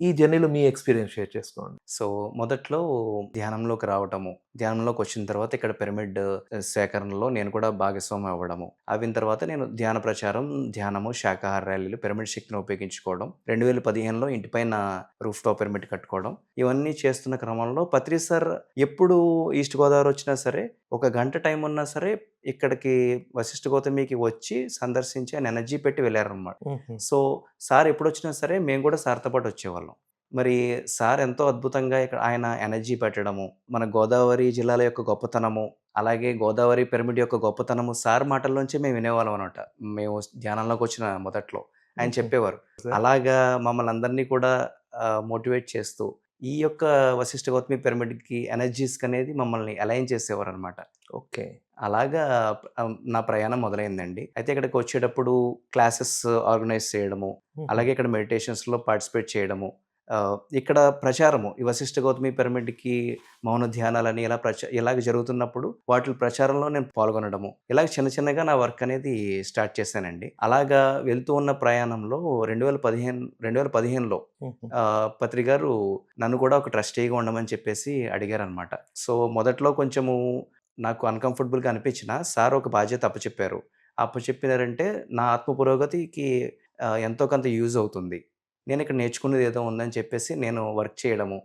ఈ జర్నీలో మీ experience share చేసుకోండి. సో, మొదట్లో ధ్యానంలోకి రావటము. ధ్యానంలోకొచ్చిన తర్వాత ఇక్కడ పిరమిడ్ సేకరణలో నేను కూడా భాగస్వామి అవ్వడము. అవిన తర్వాత నేను ధ్యాన ప్రచారం, ధ్యానము, శాకాహార ర్యాలీలు, పిరమిడ్ శక్తిని ఉపయోగించుకోవడం. 2015లో ఇంటి పైన రూఫ్‌టాప్ పిరమిడ్ కట్టుకోవడం. ఇవన్నీ చేస్తున్న క్రమంలో పత్రి సార్ ఎప్పుడు ఈస్ట్ గోదావరి వచ్చినా సరే, ఒక గంట టైం ఉన్నా సరే ఇక్కడికి వశిష్ఠ గౌతమికి వచ్చి సందర్శించి ఆయన ఎనర్జీ పెట్టి వెళ్లారనమాట. హుహు. సో, సార్ ఎప్పుడొచ్చినా సరే మేము కూడా సార్‌తో పాటు వచ్చేవాళ్ళం. మరి సార్ ఎంతో అద్భుతంగా ఇక్కడ ఆయన ఎనర్జీ పెట్టడము, మన గోదావరి జిల్లాల యొక్క గొప్పతనము, అలాగే గోదావరి పిరమిడ్ యొక్క గొప్పతనము సార్ మాటల్లోంచే మేము వినేవాళ్ళం అనమాట. మేము ధ్యానంలోకొచ్చిన మొదట్లో. ఆయన హుహు. చెప్పేవారు. సార్. అలాగా మమ్మల్ని అందరినీ కూడా మోటివేట్ చేస్తూ, ఈ యొక్క వశిష్ఠ గౌతమి పిరమిడ్‌కి ఎనర్జీస్‌కనేది మమ్మల్ని అలైన్ చేసేవారనమాట. ఓకే. అలాగా నా ప్రయాణం మొదలైందండి. అయితే ఇక్కడికొచ్చేటప్పుడు క్లాసెస్ ఆర్గనైజ్ చేయడము, హుహు. అలాగే ఇక్కడ మెడిటేషన్స్‌లో పార్టిసిపేట్ చేయడము. ఇక్కడ ప్రచారము ఈ వశిష్ఠ గౌతమి పిరమిడ్‌కి మౌన ధ్యానాలని ఇలాగ జరుగుతున్నప్పుడు వాటిల ప్రచారంలో నేను పాల్గొనడము. ఇలాగ చిన్న చిన్నగా నా వర్క్ అనేది స్టార్ట్ చేశానండి. అలాగా వెళ్తూ ఉన్న ప్రయాణంలో 2015లో హుహు. పత్రి గారు నన్ను కూడా ఒక ట్రస్టీగా ఉండమని చెప్పేసి అడిగారనమాట. సో, మొదట్లో కొంచెము నాకు అన్‌కంఫర్టబుల్‌గా అనిపించినా సార్ ఒక బాధ్యత అప్పచెప్పారు. అప్పచెప్పారంటే నా ఆత్మ పురోగతికి ఎంతో కొంత యూజ్ అవుతుంది. నేనిక్కడ నేర్చుకునేది ఏదో ఉందని చెప్పేసి నేను వర్క్ చేయడము.